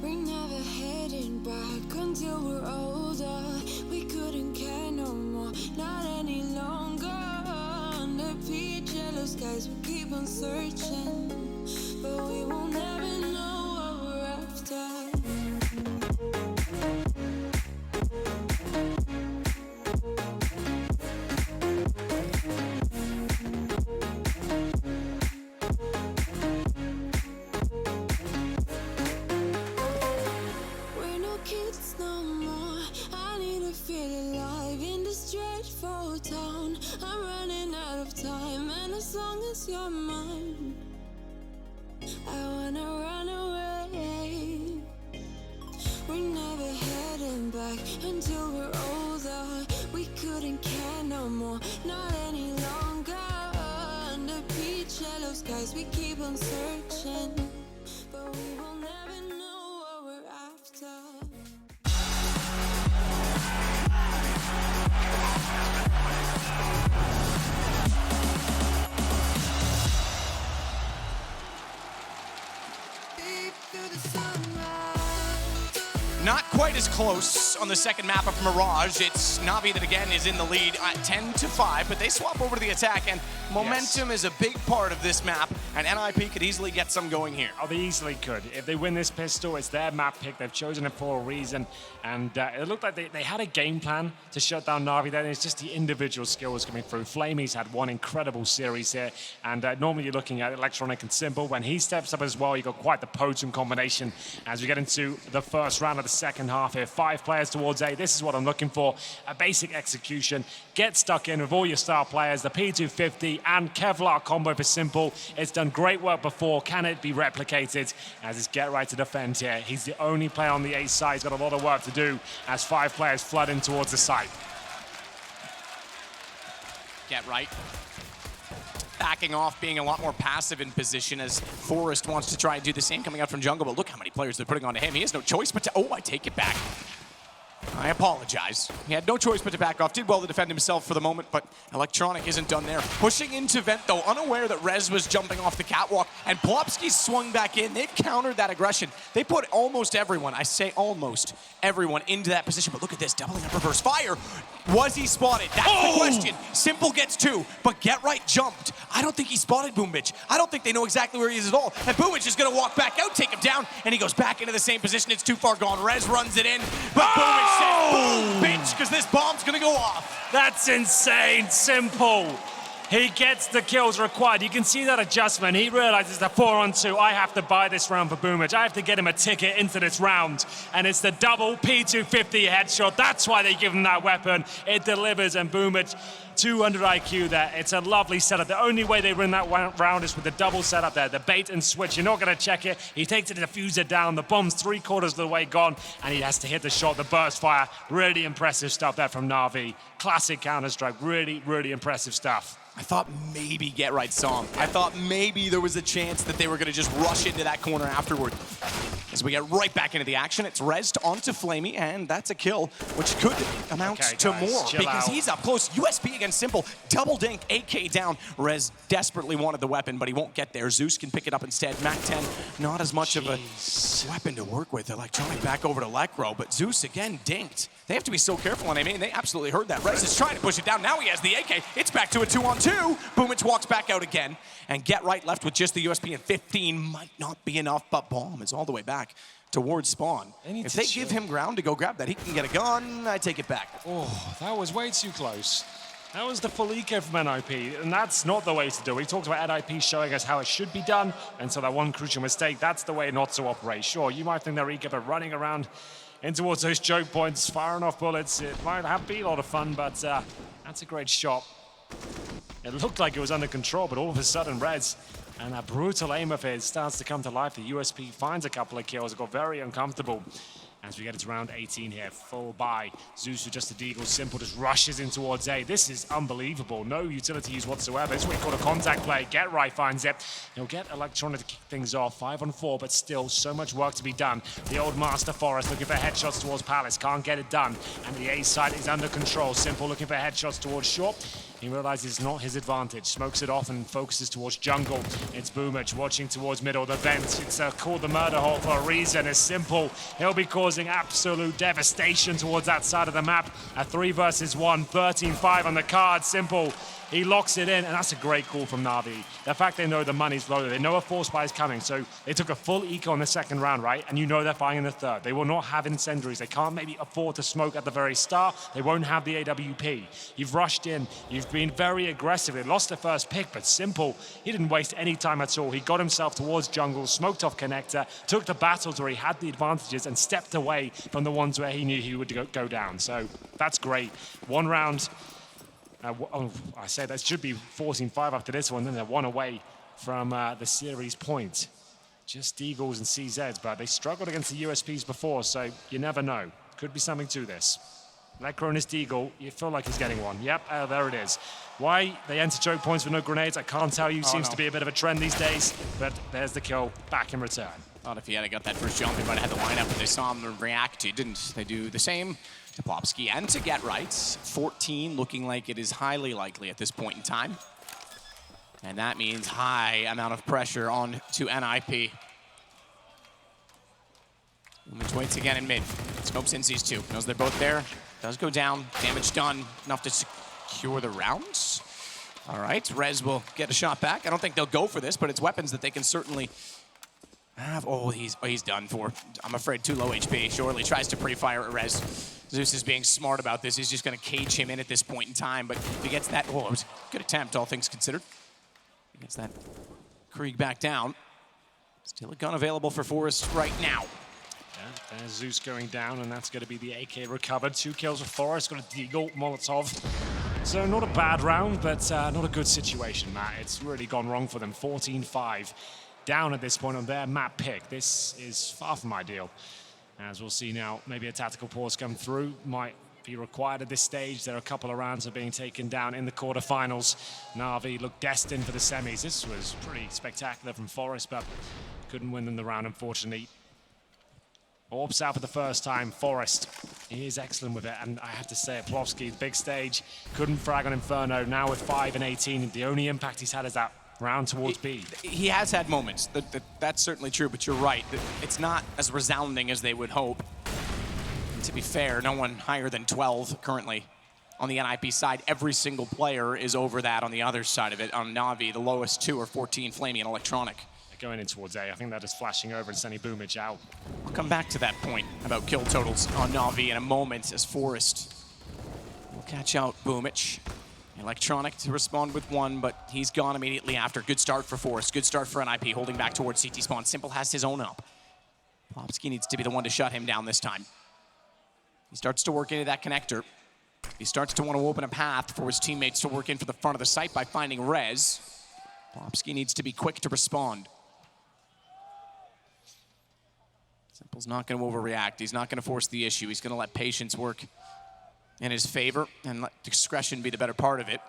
We're never heading back until we're older. We couldn't care no more, not any longer. Under peach yellow skies, we keep on searching, but we will never know what we're after. I'm running out of time, and as long as you're mine, I wanna run away. We're never heading back until we're older. We couldn't care no more, not any longer. Under peach yellow skies, we keep on searching, but we will never know what we're after. Not quite as close on the second map of Mirage. It's NaVi that again is in the lead at 10-5, but they swap over to the attack, and momentum is a big part of this map, and NiP could easily get some going here. Oh, they easily could. If they win this pistol, it's their map pick. They've chosen it for a reason, and it looked like they had a game plan to shut down NaVi. Then it's just the individual skills coming through. Flamey's had one incredible series here, and normally you're looking at Electronic and Simple. When he steps up as well, you've got quite the potent combination as we get into the first round of the second half here. 5 players towards A. This is what I'm looking for. A basic execution. Get stuck in with all your star players. The P250 and Kevlar combo for Simple. It's done great work before. Can it be replicated? As it's Get Right to defend here. He's the only player on the A side. He's got a lot of work to do as 5 players flood in towards the site. Get Right backing off, being a lot more passive in position as Forrest wants to try and do the same coming out from jungle, but look how many players they're putting onto him. He has no choice but to, oh, I take it back. I apologize. He had no choice but to back off. Did well to defend himself for the moment, but Electronic isn't done there. Pushing into Vent, though, unaware that Rez was jumping off the catwalk, and Plopsky swung back in. They've countered that aggression. They put almost everyone, I say almost everyone, into that position, but look at this, doubling up reverse fire. Was he spotted? That's the question. Simple gets 2, but Get Right jumped. I don't think he spotted Boombitch. I don't think they know exactly where he is at all. And Boombitch is going to walk back out, take him down, and he goes back into the same position. It's too far gone. Rez runs it in, but Boombitch says, boom, bitch, because this bomb's going to go off. That's insane. Simple. He gets the kills required. You can see that adjustment. He realizes the 4-on-2. I have to buy this round for Boombitch. I have to get him a ticket into this round. And it's the double P250 headshot. That's why they give him that weapon. It delivers, and Boombitch, 200 IQ there. It's a lovely setup. The only way they win that round is with the double setup there. The bait and switch. You're not going to check it. He takes it to defuse it down. The bomb's 3/4 of the way gone, and he has to hit the shot, the burst fire. Really impressive stuff there from NaVi. Classic Counter-Strike. Really, really impressive stuff. I thought maybe Get Right saw him. I thought maybe there was a chance that they were going to just rush into that corner afterward. As we get right back into the action, it's Rezzed onto Flamey, and that's a kill, which could amount to guys, more because out. he's up close. USP against Simple, double dink, AK down. Rez desperately wanted the weapon, but he won't get there. Zeus can pick it up instead. MAC-10, not as much of a weapon to work with. Electronic back over to Lekro, but Zeus again dinked. They have to be so careful, and I mean, they absolutely heard that. Rez is trying to push it down. Now he has the AK. It's back to a 2-on-2. Boombitch walks back out again, and Get Right left with just the USP, and 15 might not be enough, but Bomb is all the way back towards spawn. If they give him ground to go grab that, he can get a gun. I take it back. Oh, that was way too close. That was the full eco from NiP, and that's not the way to do it. We talked about NiP showing us how it should be done, and so that one crucial mistake, that's the way not to operate. Sure, you might think they're eco, but running around in towards those choke points, firing off bullets, it might be a lot of fun, but that's a great shot. It looked like it was under control, but all of a sudden, Rez and that brutal aim of his starts to come to life. The USP finds a couple of kills. It got very uncomfortable as we get to round 18 here. Full buy. Zeus with just a deagle. Simple just rushes in towards A. This is unbelievable. No utilities whatsoever. This is what we call a contact play. Get Right finds it. He'll get Electronic to kick things off. 5-on-4, but still so much work to be done. The old Master Forest looking for headshots towards Palace. Can't get it done. And the A side is under control. Simple looking for headshots towards Short. He realizes it's not his advantage. Smokes it off and focuses towards jungle. It's Boombitch watching towards middle. The vent, it's called the murder hole for a reason. It's Simple. He'll be causing absolute devastation towards that side of the map. A 3 versus 1, 13-5 on the card. Simple. He locks it in, and that's a great call from NaVi. The fact they know the money's loaded, they know a force buy is coming, so they took a full eco in the second round, right? And you know they're buying in the third. They will not have incendiaries. They can't maybe afford to smoke at the very start. They won't have the AWP. You've rushed in. You've been very aggressive. They lost the first pick, but Simple, he didn't waste any time at all. He got himself towards jungle, smoked off connector, took the battles where he had the advantages, and stepped away from the ones where he knew he would go down. So that's great. One round. I say that should be 14-5 after this one, then they're 1 away from the series point. Just Eagles and CZs, but they struggled against the USPs before, so you never know. Could be something to this. Lekro and his Deagle, you feel like he's getting one. Yep, there it is. Why they enter choke points with no grenades, I can't tell you. Seems to be a bit of a trend these days, but there's the kill back in return. Thought if he had got that first jump, he might have had the lineup, but they saw him react. He didn't. They do the same to Plopsky and to Get Right. 14 looking like it is highly likely at this point in time. And that means high amount of pressure on to NiP. Boomich waits again in mid. Smokes in these two. Knows they're both there. Does go down. Damage done. Enough to secure the rounds. All right, Rez will get a shot back. I don't think they'll go for this, but it's weapons that they can certainly have. Oh, he's done for. I'm afraid too low HP. Surely tries to pre-fire at Rez. Zeus is being smart about this. He's just going to cage him in at this point in time, but if he gets that, oh, it was a good attempt, all things considered. He gets that Krieg back down. Still a gun available for Forest right now. Yeah, there's Zeus going down, and that's going to be the AK recovered. 2 kills for Forest, got a Deagle, Molotov. So not a bad round, but not a good situation, Matt. It's really gone wrong for them. 14-5 down at this point on their map pick. This is far from ideal. As we'll see now, maybe a tactical pause come through. Might be required at this stage. There are a couple of rounds of being taken down in the quarterfinals. NaVi looked destined for the semis. This was pretty spectacular from Forest, but couldn't win in the round, unfortunately. Orbs out for the first time. Forest is excellent with it, and I have to say, Plofsky, big stage, couldn't frag on Inferno. Now with 5 and 18, the only impact he's had is that round towards B. He has had moments. That's certainly true, but you're right. It's not as resounding as they would hope. And to be fair, no one higher than 12 currently on the NiP side. Every single player is over that on the other side of it. On NaVi, the lowest 2 are 14, Flamey, and Electronic. Going in towards A. I think that is flashing over and sending Boomich out. I'll come back to that point about kill totals on NaVi in a moment as Forest will catch out Boomich. Electronic to respond with 1, but he's gone immediately after. Good start for Forest. Good start for NiP, holding back towards CT spawn. Simple has his own up. Plopsky needs to be the one to shut him down this time. He starts to work into that connector. He starts to want to open a path for his teammates to work in for the front of the site by finding Rez. Plopsky needs to be quick to respond. Simple's not going to overreact. He's not going to force the issue. He's going to let patience work in his favor and let discretion be the better part of it.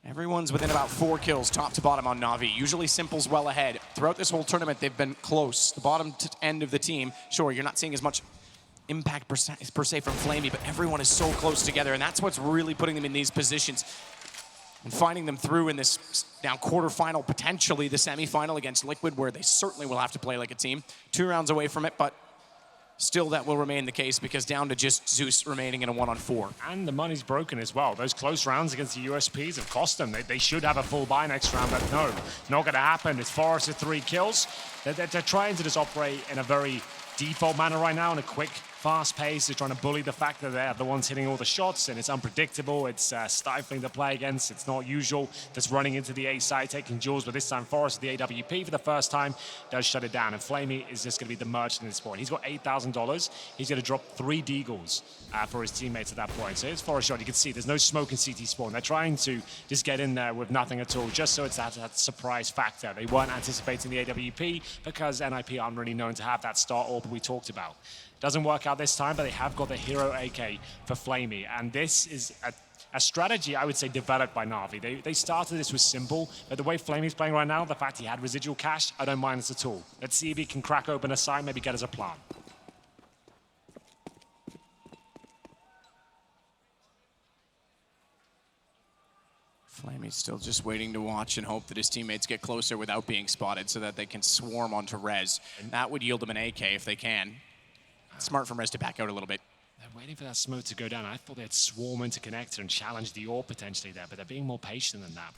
Everyone's within about 4 kills, top to bottom on NaVi. Usually Simple's well ahead. Throughout this whole tournament, they've been close. The bottom end of the team, sure, you're not seeing as much impact per se from Flamey, but everyone is so close together, and that's what's really putting them in these positions and finding them through in this now quarterfinal, potentially the semifinal against Liquid, where they certainly will have to play like a team. 2 rounds away from it, but still that will remain the case because down to just Zeus remaining in a 1-on-4. And the money's broken as well. Those close rounds against the USPs have cost them. They should have a full buy next round, but no, not going to happen. It's Forest with 3 kills. They're trying to just operate in a very default manner right now, in a quick, fast pace. They're trying to bully the fact that they're the ones hitting all the shots, and it's unpredictable. It's stifling to play against. It's not usual. Just running into the A side, taking jewels, but this time Forest, the AWP for the first time, does shut it down. And Flamey is just going to be the merchant at this point. He's got $8,000. He's going to drop 3 Deagles for his teammates at that point. So it's Forest shot. You can see there's no smoke in CT spawn. They're trying to just get in there with nothing at all, just so it's that surprise factor. They weren't anticipating the AWP because NiP aren't really known to have that star orb we talked about. Doesn't work out this time, but they have got the hero AK for Flamey. And this is a strategy, I would say, developed by NaVi. They started this with Simple, but the way Flamey's playing right now, the fact he had residual cash, I don't mind this at all. Let's see if he can crack open a site, maybe get us a plant. Flamey's still just waiting to watch and hope that his teammates get closer without being spotted so that they can swarm onto Rez. And that would yield him an AK if they can. Smart from Rez to back out a little bit. They're waiting for that smoke to go down. I thought they'd swarm into connector and challenge the AWP potentially there, but they're being more patient than that.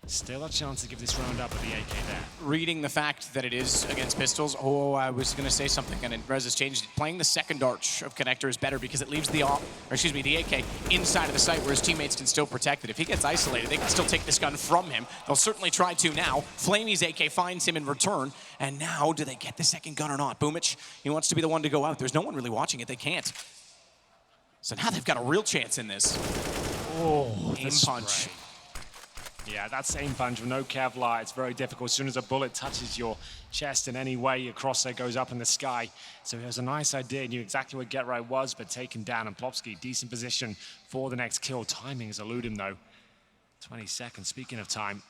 Still a chance to give this round up with the AK there. Reading the fact that it is against pistols, oh, I was going to say something, and Rez has changed it. Playing the second arch of connector is better because it leaves the AK inside of the site where his teammates can still protect it. If he gets isolated, they can still take this gun from him. They'll certainly try to now. Flamey's AK finds him in return, and now do they get the second gun or not? Boomich, he wants to be the one to go out. There's no one really watching it. They can't. So now they've got a real chance in this. Oh, aim punch. Yeah, that's aim punch with no Kevlar. It's very difficult. As soon as a bullet touches your chest in any way, your crosshair goes up in the sky. So he has a nice idea, knew exactly where Get Right was, but taken down. And Plopsky, decent position for the next kill. Timing has eluded him, though. 20 seconds. Speaking of time,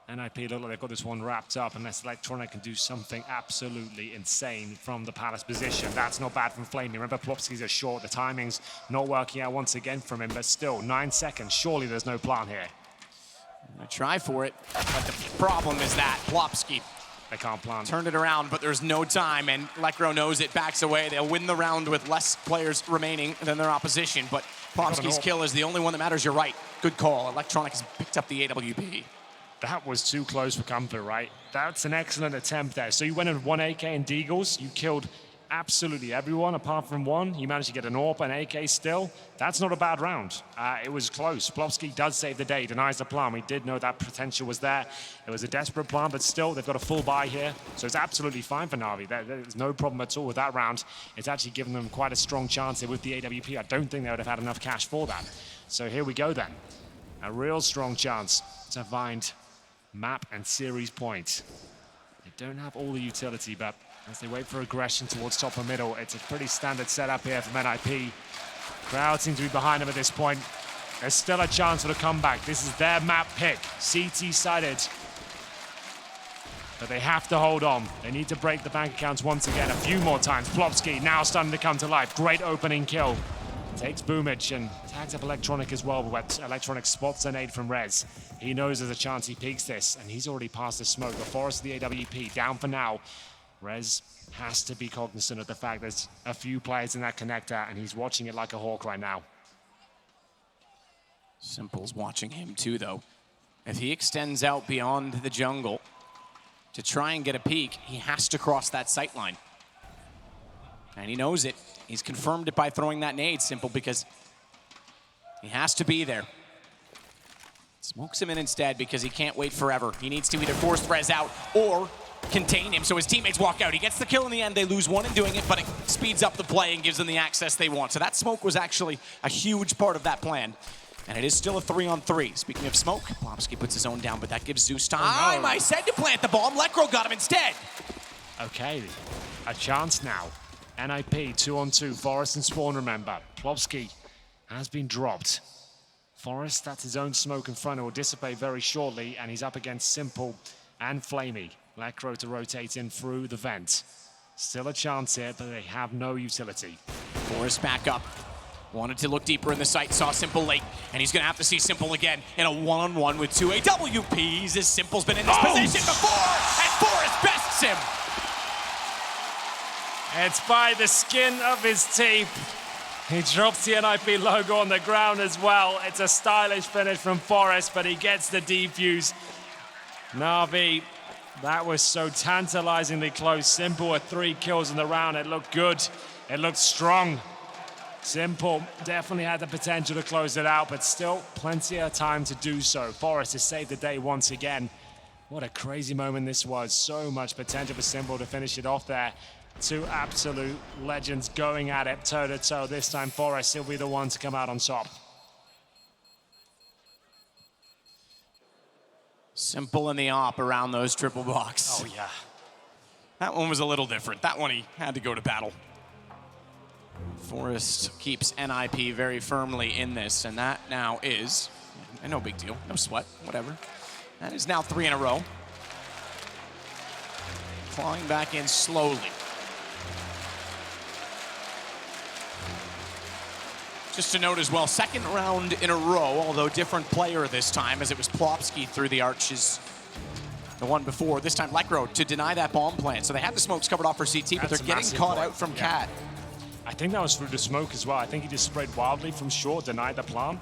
NiP look like they've got this one wrapped up unless Electronic can do something absolutely insane from the Palace position. That's not bad from Flamey. Remember, Plopsky's are short. The timing's not working out once again from him, but still, 9 seconds. Surely there's no plan here. I'm gonna try for it, but the problem is that Plopsky They can't plant. Turned it around, but there's no time, and Lekro knows it, backs away. They'll win the round with less players remaining than their opposition, but Plomsky's kill is the only one that matters. You're right. Good call. Electronic has picked up the AWP. That was too close for comfort, right? That's an excellent attempt there. So you went in 1 AK and Deagles. You killed absolutely everyone apart from one. You managed to get an AWP and AK still. That's not a bad round. It was close. Plopsky does save the day, denies the plant. We did know that potential was there. It was a desperate plant, but still, they've got a full buy here. So it's absolutely fine for NaVi. There's no problem at all with that round. It's actually given them quite a strong chance here with the AWP. I don't think they would have had enough cash for that. So here we go then. A real strong chance to find map and series points. They don't have all the utility, but as they wait for aggression towards top and middle, it's a pretty standard setup here from NiP. Crowd seems to be behind them at this point. There's still a chance for the comeback. This is their map pick, CT-sided. But they have to hold on. They need to break the bank accounts once again a few more times. Plopsky now starting to come to life. Great opening kill. Takes Boomage and tags up Electronic as well, but Electronic spots an aid from Rez. He knows there's a chance he peeks this, and he's already passed the smoke. The Forest of the AWP down for now. Rez has to be cognizant of the fact there's a few players in that connector, and he's watching it like a hawk right now. Simple's watching him too, though. If he extends out beyond the jungle to try and get a peek, he has to cross that sight line. And he knows it. He's confirmed it by throwing that nade, Simple, because he has to be there. Smokes him in instead because he can't wait forever. He needs to either force Rez out or contain him so his teammates walk out. He gets the kill in the end. They lose one in doing it, but it speeds up the play and gives them the access they want. So that smoke was actually a huge part of that plan. And it is still a 3-on-3. Speaking of smoke, Plopsky puts his own down, but that gives Zeus time. Oh, no. I said to plant the bomb. Lekro got him instead. Okay, a chance now. NiP 2-on-2, Forest and Spawn, remember. Plopsky has been dropped. Forest, that's his own smoke in front. It will dissipate very shortly, and he's up against Simple and Flamey. Lekro to rotate in through the vent. Still a chance here, but they have no utility. Forest back up. Wanted to look deeper in the sight, saw Simple late, and he's gonna have to see Simple again in a one-on-one with two AWPs, as Simple's been in this position before, and Forest bests him. It's by the skin of his teeth. He drops the NiP logo on the ground as well. It's a stylish finish from Forest, but he gets the defuse. NaVi, that was so tantalizingly close. Simple with 3 kills in the round. It looked good. It looked strong. Simple definitely had the potential to close it out, but still plenty of time to do so. Forest has saved the day once again. What a crazy moment this was. So much potential for Simple to finish it off there. 2 absolute legends going at it toe-to-toe. This time Forest will be the one to come out on top. Simple in the op around those triple box. Oh, yeah. That one was a little different. That one he had to go to battle. Forest keeps NiP very firmly in this, and that now is, no big deal, no sweat, whatever. That is now 3 in a row. Clawing back in slowly. Just to note as well, 2nd round in a row, although different player this time, as it was Plopsky through the arches. The one before, this time Lekro to deny that bomb plant. So they have the smokes covered off for CT, but they're getting caught out from Cat. I think that was through the smoke as well. I think he just sprayed wildly from short, denied the plant.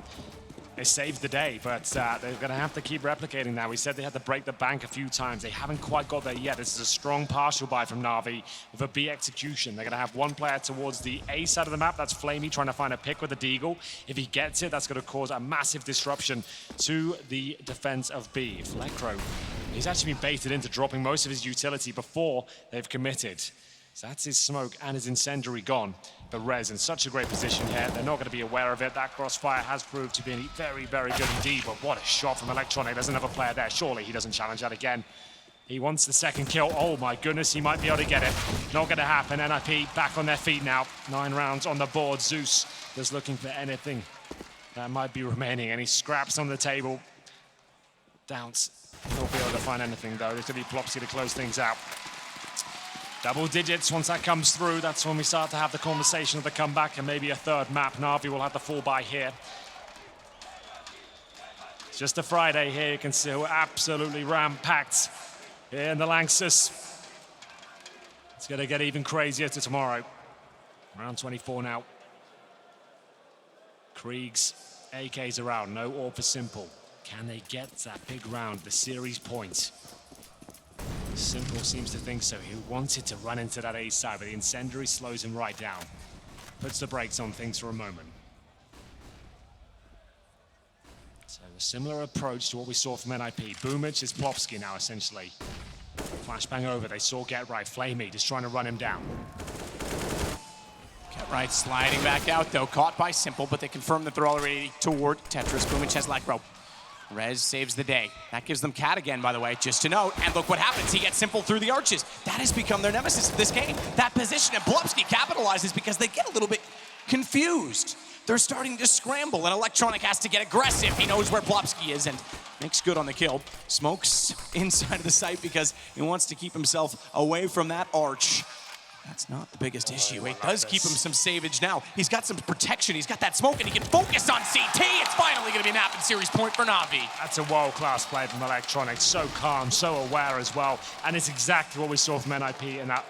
It saved the day, but they're going to have to keep replicating that. We said they had to break the bank a few times. They haven't quite got there yet. This is a strong partial buy from NaVi with a B execution. They're going to have one player towards the A side of the map. That's Flamey trying to find a pick with the Deagle. If he gets it, that's going to cause a massive disruption to the defense of B. If Lekro, he's actually been baited into dropping most of his utility before they've committed. So that's his smoke and his incendiary gone. But Rez in such a great position here. They're not going to be aware of it. That crossfire has proved to be very, very good indeed. But what a shot from Electronic. There's another player there. Surely he doesn't challenge that again. He wants the 2nd kill. Oh my goodness, he might be able to get it. Not going to happen. NiP back on their feet now. 9 rounds on the board. Zeus just looking for anything that might be remaining. Any scraps on the table. Doubts he'll be able to find anything though. There's going to be Plopsky to close things out. Double digits, once that comes through, that's when we start to have the conversation of the comeback and maybe a 3rd map. NaVi will have the full buy here. It's just a Friday here. You can see we're absolutely ram-packed here in the Lanxess. It's going to get even crazier to tomorrow. Round 24 now. Kriegs, AKs around, no AWP for Simple. Can they get that big round, the series point? Simple seems to think so. He wanted to run into that A side, but the incendiary slows him right down. Puts the brakes on things for a moment. So a similar approach to what we saw from NiP. Boomich is Plopsky now, essentially. Flashbang over, they saw Get Right. Flamey just trying to run him down. Get Right sliding back out, though. Caught by Simple, but they confirm that they're already toward Tetris. Boomich has Lacro. Rez saves the day. That gives them Cat again, by the way, just to note. And look what happens. He gets Simple through the arches. That has become their nemesis of this game. That position, and Plopsky capitalizes because they get a little bit confused. They're starting to scramble, and Electronic has to get aggressive. He knows where Plopsky is and makes good on the kill. Smokes inside of the site because he wants to keep himself away from that arch. That's not the biggest issue. It does keep him some savage now. He's got some protection. He's got that smoke, and he can focus on CT. It's finally going to be an app and series point for NaVi. That's a world-class play from Electronic. So calm, so aware as well. And it's exactly what we saw from NiP in that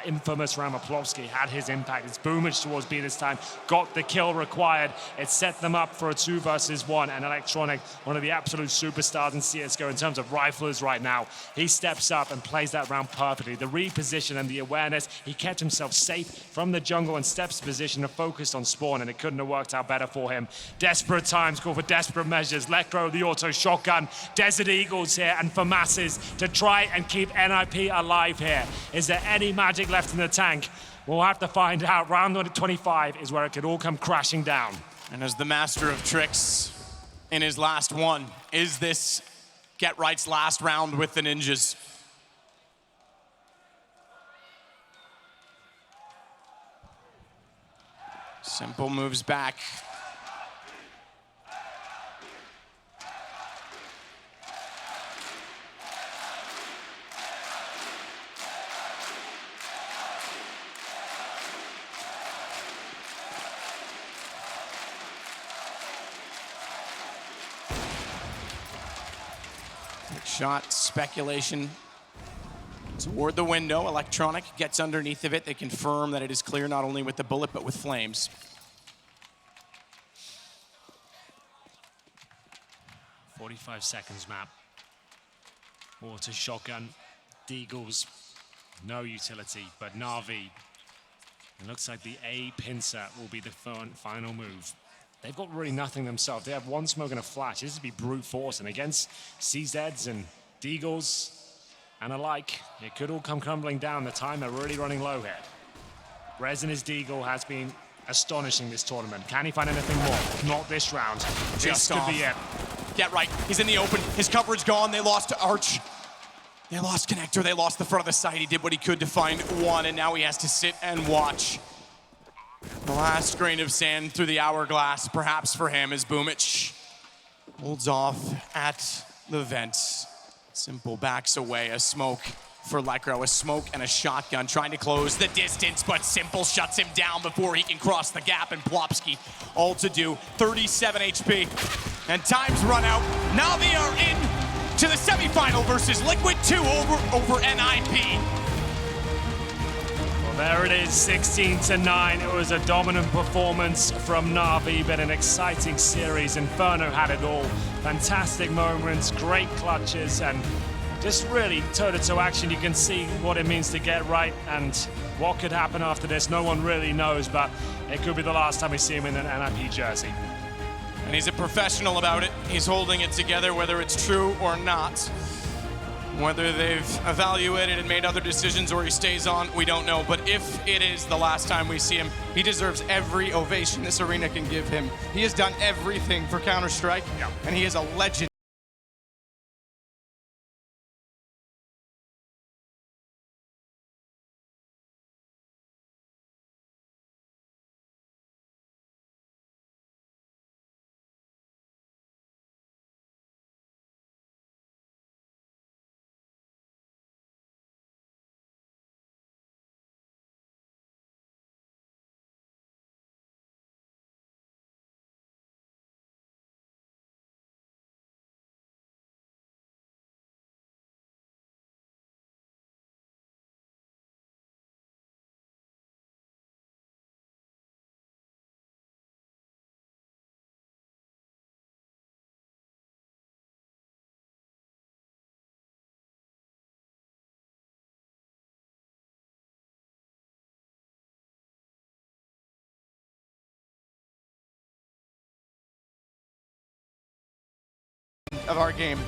infamous round of Plopsky had his impact. It's Boomich towards B this time, got the kill required. It set them up for a 2 versus 1, and Electronic, one of the absolute superstars in CSGO in terms of riflers right now, he steps up and plays that round perfectly. The reposition and the awareness, he kept himself safe from the jungle and steps to position and focused on spawn, and it couldn't have worked out better for him. Desperate times call for desperate measures. Let go of the auto shotgun. Desert Eagles here, and for masses to try and keep NiP alive here. Is there any magic left in the tank? We'll have to find out. Round 25 is where it could all come crashing down. And as the master of tricks in his last one, is this Get Right's last round with the Ninjas? Simple moves back. Shot speculation toward the window. Electronic gets underneath of it. They confirm that it is clear not only with the bullet but with flames. 45 seconds map. Water shotgun. Deagles, no utility, but NaVi. It looks like the A pincer will be the final move. They've got really nothing themselves. They have one smoke and a flash. This would be brute force. And against CZs and Deagles and alike, it could all come crumbling down. The time are really running low here. Rez and his Deagle has been astonishing this tournament. Can he find anything more? Not this round. This could be it. Get Right. He's in the open. His coverage gone. They lost to Arch. They lost Connector. They lost the front of the site. He did what he could to find one, and now he has to sit and watch. The last grain of sand through the hourglass, perhaps for him, is Boomich. Holds off at the vents. Simple backs away. A smoke for Lecro. A smoke and a shotgun trying to close the distance, but Simple shuts him down before he can cross the gap, and Plopsky all to do. 37 HP. And time's run out. NaVi are in to the semifinal versus Liquid 2 over NiP. There it is, 16-9. It was a dominant performance from NaVi, but an exciting series. Inferno had it all. Fantastic moments, great clutches, and just really toe-to-toe action. You can see what it means to get right and what could happen after this. No one really knows, but it could be the last time we see him in an NiP jersey. And he's a professional about it. He's holding it together, whether it's true or not. Whether they've evaluated and made other decisions or he stays on, we don't know. But if it is the last time we see him, he deserves every ovation this arena can give him. He has done everything for Counter-Strike, and he is a legend. of our game.